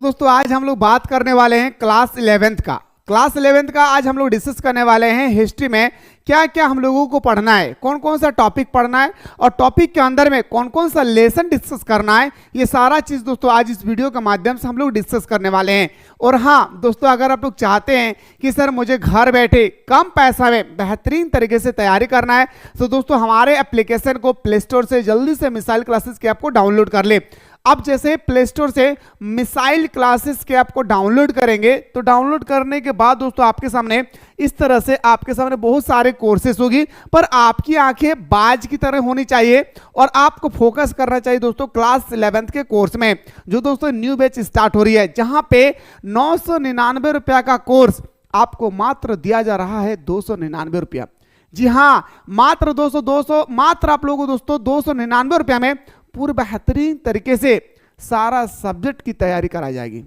दोस्तों आज हम लोग बात करने वाले हैं क्लास 11th का। क्लास 11th का आज हम लोग डिस्कस करने वाले हैं हिस्ट्री में क्या क्या हम लोगों को पढ़ना है, कौन कौन सा टॉपिक पढ़ना है और टॉपिक के अंदर में कौन कौन सा लेसन डिस्कस करना है। ये सारा चीज दोस्तों आज इस वीडियो के माध्यम से हम लोग डिस्कस करने वाले हैं। और हाँ दोस्तों, अगर आप लोग चाहते हैं कि सर मुझे घर बैठे कम पैसा में बेहतरीन तरीके से तैयारी करना है तो दोस्तों हमारे एप्लीकेशन को प्ले स्टोर से जल्दी से मिसाइल क्लासेस के ऐप को डाउनलोड कर ले। अब जैसे प्ले स्टोर से मिसाइल क्लासेस के ऐप को डाउनलोड करेंगे तो डाउनलोड करने के बाद दोस्तों आपके सामने इस तरह से आपके सामने बहुत सारे कोर्सेस होगी, पर आपकी आंखें बाज की तरह होनी चाहिए और आपको फोकस करना चाहिए दोस्तों क्लास 11th के कोर्स में, जो दोस्तों न्यू बैच स्टार्ट हो रही है, जहां पे 999 रुपया का कोर्स आपको मात्र दिया जा रहा है 299 रुपया। जी हाँ, मात्र 200 मात्र आप लोगों को दोस्तों 299 रुपया में पूरे बेहतरीन तरीके से सारा सब्जेक्ट की तैयारी कराई जाएगी।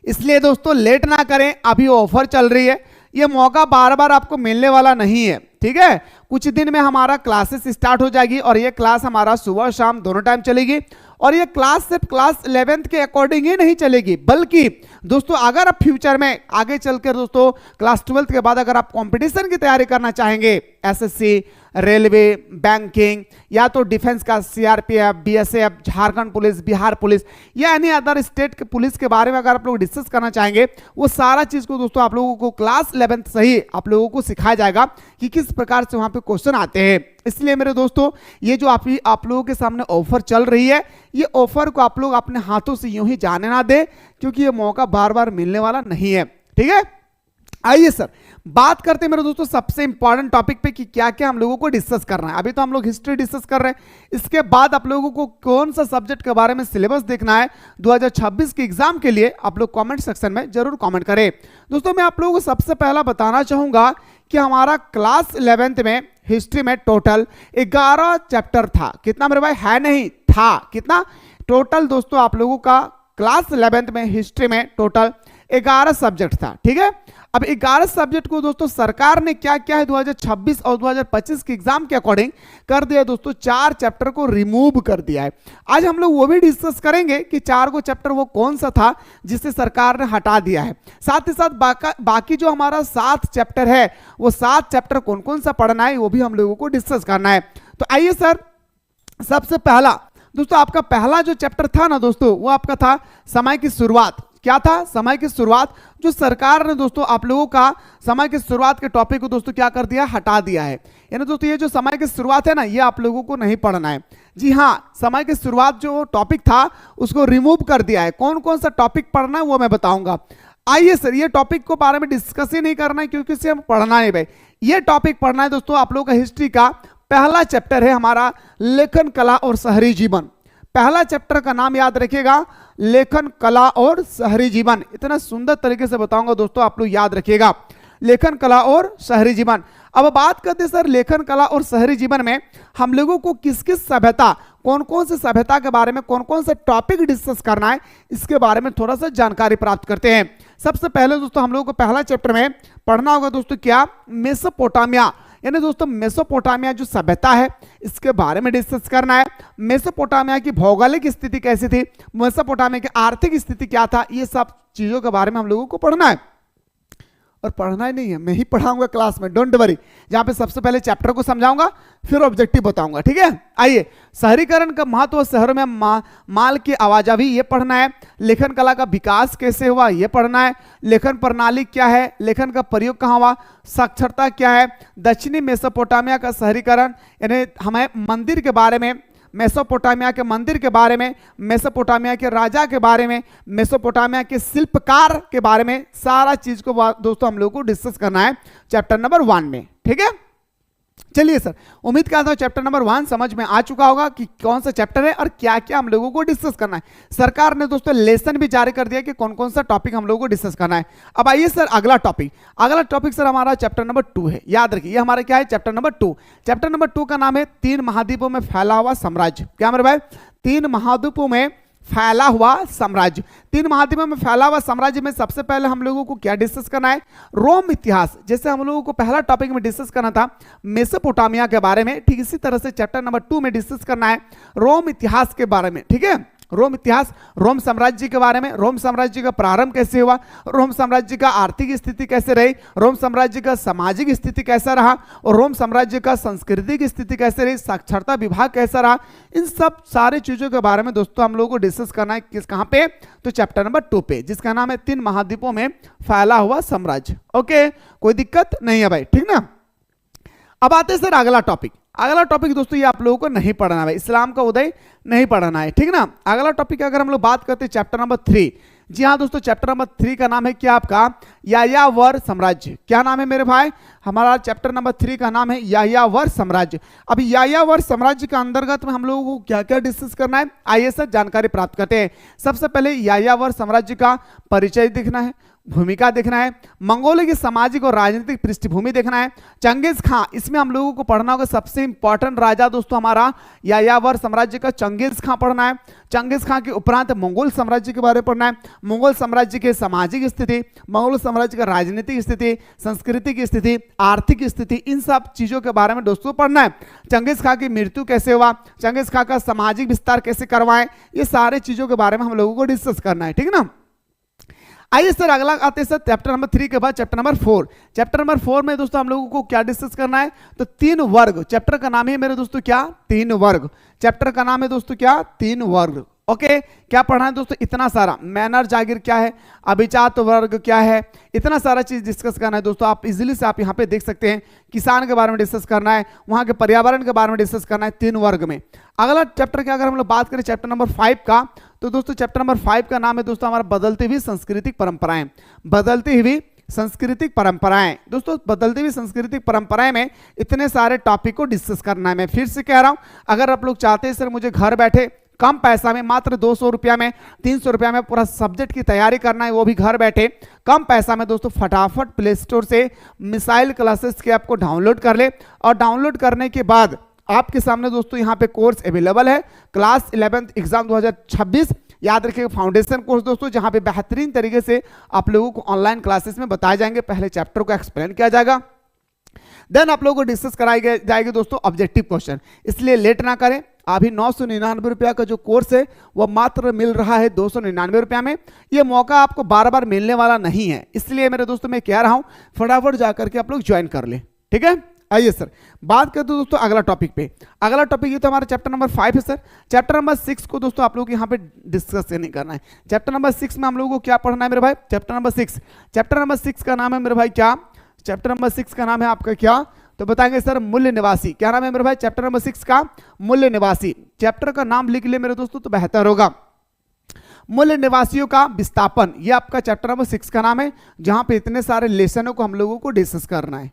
इसलिए दोस्तों लेट ना करें, अभी ऑफर चल रही है, ये मौका बार बार आपको मिलने वाला नहीं है। ठीक है, कुछ दिन में हमारा क्लासेस स्टार्ट हो जाएगी और ये क्लास हमारा सुबह शाम दोनों टाइम चलेगी। और ये क्लास सिर्फ क्लास 11th के अकॉर्डिंग ही नहीं चलेगी, बल्कि दोस्तों अगर आप फ्यूचर में आगे चलकर दोस्तों क्लास 12th के बाद अगर आप कंपटीशन की तैयारी करना चाहेंगे, एसएससी, रेलवे, बैंकिंग या तो डिफेंस का CRPF, BSF, Jharkhand police, Bihar police या एनी अदर स्टेट के पुलिस के बारे में अगर आप लोग डिस्कस करना चाहेंगे, वो सारा चीज को दोस्तों आप लोगों को क्लास 11th से ही आप लोगों को सिखाया जाएगा कि किस प्रकार से वहां पे क्वेश्चन आते हैं। इसलिए मेरे दोस्तों ये जो आप लोगों के सामने ऑफर चल रही है, ये ऑफर को आप लोग अपने हाथों से यूं ही जाने ना दे, क्योंकि ये मौका बार बार मिलने वाला नहीं है। ठीक है, आइए सर बात करते हैं मेरे दोस्तों सबसे इंपॉर्टेंट टॉपिक पे कि क्या क्या हम लोगों को डिस्कस करना है। अभी तो हम लोग हिस्ट्री डिस्कस कर रहे हैं, इसके बाद आप लोगों को कौन सा सब्जेक्ट के बारे में सिलेबस देखना है 2026 के एग्जाम के लिए, आप लोग कमेंट सेक्शन में जरूर कमेंट करें। दोस्तों मैं आप लोगों को सबसे पहला बताना चाहूंगा कि हमारा क्लास 11th में हिस्ट्री में टोटल 11 चैप्टर था। कितना मेरे भाई? है नहीं, था। कितना टोटल दोस्तों आप लोगों का क्लास 11th में हिस्ट्री में टोटल 11 सब्जेक्ट था। ठीक है, अब 11 सब्जेक्ट को दोस्तों सरकार ने क्या क्या है 2026 और 2025 के एग्जाम के अकॉर्डिंग कर दिया दोस्तों, 4 चैप्टर को रिमूव कर दिया है। आज हम लोग वो भी डिस्कस करेंगे कि 4 को चैप्टर वो कौन सा था जिसे सरकार ने हटा दिया है। साथ ही साथ बाकी जो हमारा 7 चैप्टर है, वो 7 चैप्टर कौन कौन सा पढ़ना है वो भी हम लोगों को डिस्कस करना है। तो आइए सर, सबसे पहला दोस्तों आपका पहला जो चैप्टर था ना दोस्तों, वो आपका था समय की शुरुआत। क्या था? समय की शुरुआत। जो सरकार ने दोस्तों आप लोगों का समय की शुरुआत के टॉपिक को दोस्तों क्या कर दिया? हटा दिया है। यानी दोस्तों ये जो समय की शुरुआत है ना, ये आप लोगों को नहीं पढ़ना है। जी हाँ, समय की शुरुआत जो टॉपिक था उसको रिमूव कर दिया है। कौन कौन सा टॉपिक पढ़ना है वो मैं बताऊंगा। आइए सर, ये टॉपिक को बारे में डिस्कस ही नहीं करना है क्योंकि इसे हम पढ़ना है भाई। ये टॉपिक पढ़ना है दोस्तों आप लोगों का हिस्ट्री का पहला चैप्टर है हमारा लेखन कला और शहरी जीवन। पहला चैप्टर का नाम याद रखिएगा, लेखन कला और शहरी जीवन। इतना सुंदर तरीके से बताऊंगा दोस्तों, आप लोग याद रखिएगा, लेखन कला और शहरी जीवन। अब बात करते हैं सर लेखन कला और शहरी जीवन में हम लोगों को किस किस सभ्यता, कौन कौन से सभ्यता के बारे में कौन कौन सा टॉपिक डिस्कस करना है, इसके बारे में थोड़ा सा जानकारी प्राप्त करते हैं। सबसे पहले दोस्तों हम लोगों को पहला चैप्टर में पढ़ना होगा दोस्तों क्या? मेसोपोटामिया, यानी दोस्तों मेसोपोटामिया जो सभ्यता है इसके बारे में डिस्कस करना है। मेसोपोटामिया की भौगोलिक स्थिति कैसी थी, मेसोपोटामिया की आर्थिक स्थिति क्या था, ये सब चीजों के बारे में हम लोगों को पढ़ना है। और पढ़ना ही नहीं है, मैं ही पढ़ाऊंगा क्लास में, डोंट वरी। जहां पे सबसे पहले चैप्टर को समझाऊंगा फिर ऑब्जेक्टिव बताऊंगा। ठीक है, आइए शहरीकरण का महत्व, शहरों में माल की आवाजाही ये पढ़ना है। लेखन कला का विकास कैसे हुआ ये पढ़ना है। लेखन प्रणाली क्या है, लेखन का प्रयोग कहाँ हुआ, साक्षरता क्या है, दक्षिणी मेसोपोटामिया का शहरीकरण, यानी हमें मंदिर के बारे में, मेसोपोटामिया के मंदिर के बारे में, मेसोपोटामिया के राजा के बारे में, मेसोपोटामिया के शिल्पकार के बारे में, सारा चीज को दोस्तों हम लोग को डिस्कस करना है चैप्टर नंबर 1 में। ठीक है, चलिए सर, उम्मीद करता हूं चैप्टर नंबर 1 समझ में आ चुका होगा कि कौन सा चैप्टर है और क्या क्या हम लोगों को डिस्कस करना है। सरकार ने दोस्तों लेसन भी जारी कर दिया कि कौन कौन सा टॉपिक हम लोगों को डिस्कस करना है। अब आइए सर अगला टॉपिक सर हमारा चैप्टर नंबर 2 है। याद रखिए ये हमारा क्या है? Chapter number 2। चैप्टर नंबर 2 का नाम है 3 महाद्वीपों में फैला हुआ साम्राज्य। क्या मेरे भाई? 3 महाद्वीपों में फैला हुआ साम्राज्य। 3 महाद्वीपों में फैला हुआ साम्राज्य में सबसे पहले हम लोगों को क्या डिस्कस करना है? रोम इतिहास। जैसे हम लोगों को पहला टॉपिक में डिस्कस करना था मेसोपोटामिया के बारे में, ठीक इसी तरह से चैप्टर नंबर 2 में डिस्कस करना है रोम इतिहास के बारे में। ठीक है, रोम इतिहास, रोम साम्राज्य के बारे में, रोम साम्राज्य का प्रारंभ कैसे हुआ, रोम साम्राज्य का आर्थिक स्थिति कैसे रही, रोम साम्राज्य का सामाजिक स्थिति कैसा रहा और रोम साम्राज्य का सांस्कृतिक स्थिति कैसे रही, साक्षरता विभाग कैसा रहा, इन सब सारे चीजों के बारे में दोस्तों हम लोगों को डिस्कस करना है। किस कहां पे, तो चैप्टर नंबर 2 पे, जिसका नाम है 3 महाद्वीपों में फैला हुआ साम्राज्य। ओके, कोई दिक्कत नहीं है भाई, ठीक ना। अब आते हैं सर अगला टॉपिक। अगला टॉपिक दोस्तों ये आप लोगों को नहीं पढ़ना है, इस्लाम का उदय नहीं पढ़ना है, ठीक ना। अगला टॉपिक अगर हम लोग बात करते हैं चैप्टर नंबर 3, जी हाँ दोस्तों, चैप्टर नंबर 3 का नाम है क्या आपका, यायावर साम्राज्य। क्या नाम है मेरे भाई, हमारा चैप्टर नंबर 3 का नाम है यायावर साम्राज्य। अब यायावर साम्राज्य के अंतर्गत में हम लोगों को क्या क्या डिस्कस करना है, आइए सर जानकारी प्राप्त करते हैं। सबसे पहले यायावर साम्राज्य का परिचय देखना है, भूमिका देखना है, मंगोलों की सामाजिक और राजनीतिक पृष्ठभूमि देखना है, चंगेज खां, इसमें हम लोगों को पढ़ना होगा सबसे इंपॉर्टेंट राजा दोस्तों हमारा यायावर साम्राज्य का चंगेज खां पढ़ना है। चंगेज खां के उपरांत मंगोल साम्राज्य के बारे में पढ़ना है, मंगोल साम्राज्य की सामाजिक स्थिति, मंगोल साम्राज्य का राजनीतिक स्थिति, सांस्कृतिक स्थिति, आर्थिक स्थिति, इन सब चीजों के बारे में दोस्तों पढ़ना है। चंगेज खां की मृत्यु कैसे हुआ, चंगेज खां का सामाजिक विस्तार कैसे करवाएं, ये सारे चीजों के बारे में हम लोगों को डिस्कस करना है, ठीक है ना। आइए सर अगला आते हैं सर चैप्टर नंबर 3 के बाद चैप्टर नंबर 4। चैप्टर नंबर 4 में दोस्तों हम लोगों को क्या डिस्कस करना है, तो 3 वर्ग। चैप्टर का नाम है मेरे दोस्तों क्या, 3 वर्ग। चैप्टर का नाम है दोस्तों क्या, 3 वर्ग। ओके, क्या पढ़ना है दोस्तों, इतना सारा, मैनर जागीर क्या है, अभिजात वर्ग क्या है, इतना सारा चीज डिस्कस करना है दोस्तों। आप इजीली से आप यहाँ पे देख सकते हैं, किसान के बारे में डिस्कस करना है, वहां के पर्यावरण के बारे में डिस्कस करना है 3 वर्ग में। अगला चैप्टर की अगर हम लोग बात करें चैप्टर नंबर 5 का, तो दोस्तों चैप्टर नंबर 5 का नाम है दोस्तों हमारा बदलती हुई सांस्कृतिक परंपराएं। बदलती हुई सांस्कृतिक परंपराएं दोस्तों, बदलती हुई सांस्कृतिक परंपराएं में इतने सारे टॉपिक को डिस्कस करना है। मैं फिर से कह रहा हूं, अगर आप लोग चाहते हैं सर मुझे घर बैठे कम पैसा में, मात्र 200 रुपया में, 300 रुपया में पूरा सब्जेक्ट की तैयारी करना है, वो भी घर बैठे कम पैसा में दोस्तों, फटाफट प्ले स्टोर से मिसाइल क्लासेस के ऐप को डाउनलोड कर ले। और डाउनलोड करने के बाद आपके सामने दोस्तों यहाँ पे कोर्स अवेलेबल है, क्लास 11th एग्जाम 2026, याद रखिएगा फाउंडेशन कोर्स दोस्तों, जहाँ पे बेहतरीन तरीके से आप लोगों को ऑनलाइन क्लासेस में बताए जाएंगे, पहले चैप्टर को एक्सप्लेन किया जाएगा, देन आप लोगों को डिस्कस कराई जाएगी दोस्तों ऑब्जेक्टिव क्वेश्चन। इसलिए लेट ना करें, अभी 999 रुपया का जो कोर्स है वो मात्र मिल रहा है 299 रुपया में। ये मौका आपको बार बार मिलने वाला नहीं है, इसलिए मेरे दोस्तों मैं कह रहा हूं फटाफट जाकर के आप लोग ज्वाइन कर ले, ठीक है। आइए सर बात करते दोस्तों अगला टॉपिक पे। अगला टॉपिक ये तो हमारा चैप्टर नंबर 5 है सर। चैप्टर नंबर 6 को दोस्तों आप लोग यहाँ पे डिस्कस नहीं करना है। चैप्टर नंबर 6 में हम लोगों को क्या पढ़ना है मेरे भाई, चैप्टर नंबर 6। चैप्टर नंबर 6 का नाम है मेरे भाई क्या, चैप्टर नंबर 6 का नाम है आपका क्या, तो बताएंगे सर मूल्य निवासी। क्या नाम है मेरे भाई चैप्टर नंबर 6 का, मूल्य निवासी। चैप्टर का नाम लिख ले मेरे दोस्तों तो बेहतर होगा। मूल्य निवासियों का विस्थापन, ये आपका चैप्टर नंबर 6 का नाम है, जहां पे इतने सारे लेसनों को हम लोगों को डिस्कस करना है,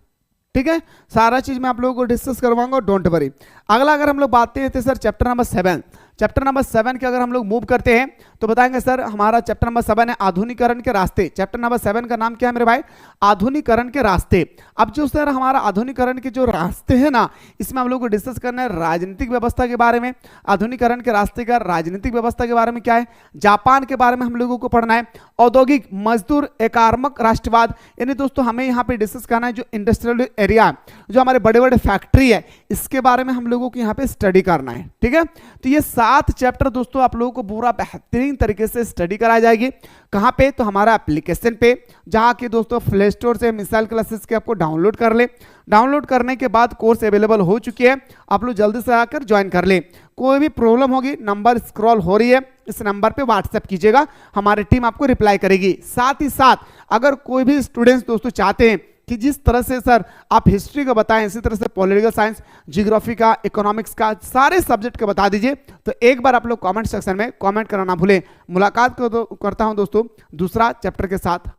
ठीक है। सारा चीज मैं आप लोगों को डिस्कस करवाऊंगा, डोंट वरी। अगला अगर हम लोग बात करते हैं sir chapter number 7। Chapter number 7 के अगर हम लोग मूव करते हैं तो बताएंगे सर हमारा चैप्टर नंबर 7 है आधुनिकरण के रास्ते। चैप्टर नंबर 7 का नाम क्या है मेरे भाई, आधुनिकरण के रास्ते। अब जो सर हमारा आधुनिकरण के जो रास्ते हैं ना, इसमें हम लोग को डिस्कस करना है राजनीतिक व्यवस्था के बारे में। आधुनिकरण के रास्ते का राजनीतिक व्यवस्था के बारे में क्या है, जापान के बारे में हम लोगों को पढ़ना है। औद्योगिक मजदूर एकात्मक राष्ट्रवाद, यानी दोस्तों हमें यहाँ पे डिस्कस करना है जो इंडस्ट्रियल एरिया, जो हमारे बड़े बड़े फैक्ट्री है, इसके बारे में हम लोगों को यहाँ पे स्टडी करना है, ठीक है। तो ये 7 चैप्टर दोस्तों आप लोगों को पूरा बेहतरीन तरीके से स्टडी कराई जाएगी। कहां पे, तो हमारा एप्लीकेशन पे, जहां की दोस्तों प्ले स्टोर से मिसाइल क्लासेस के आपको डाउनलोड कर ले। डाउनलोड करने के बाद कोर्स अवेलेबल हो चुकी है, आप लोग जल्दी से आकर ज्वाइन कर ले। कोई भी प्रॉब्लम होगी, नंबर स्क्रॉल हो रही है, इस नंबर पे व्हाट्सएप कीजिएगा, हमारी टीम आपको रिप्लाई करेगी। साथ ही साथ अगर कोई भी स्टूडेंट्स दोस्तों चाहते हैं कि जिस तरह से सर आप हिस्ट्री का बताएं, इसी तरह से पॉलिटिकल साइंस, जियोग्राफी का, इकोनॉमिक्स का, सारे सब्जेक्ट का बता दीजिए, तो एक बार आप लोग कमेंट सेक्शन में कमेंट करना ना भूलें। मुलाकात करता हूं दोस्तों दूसरा चैप्टर के साथ।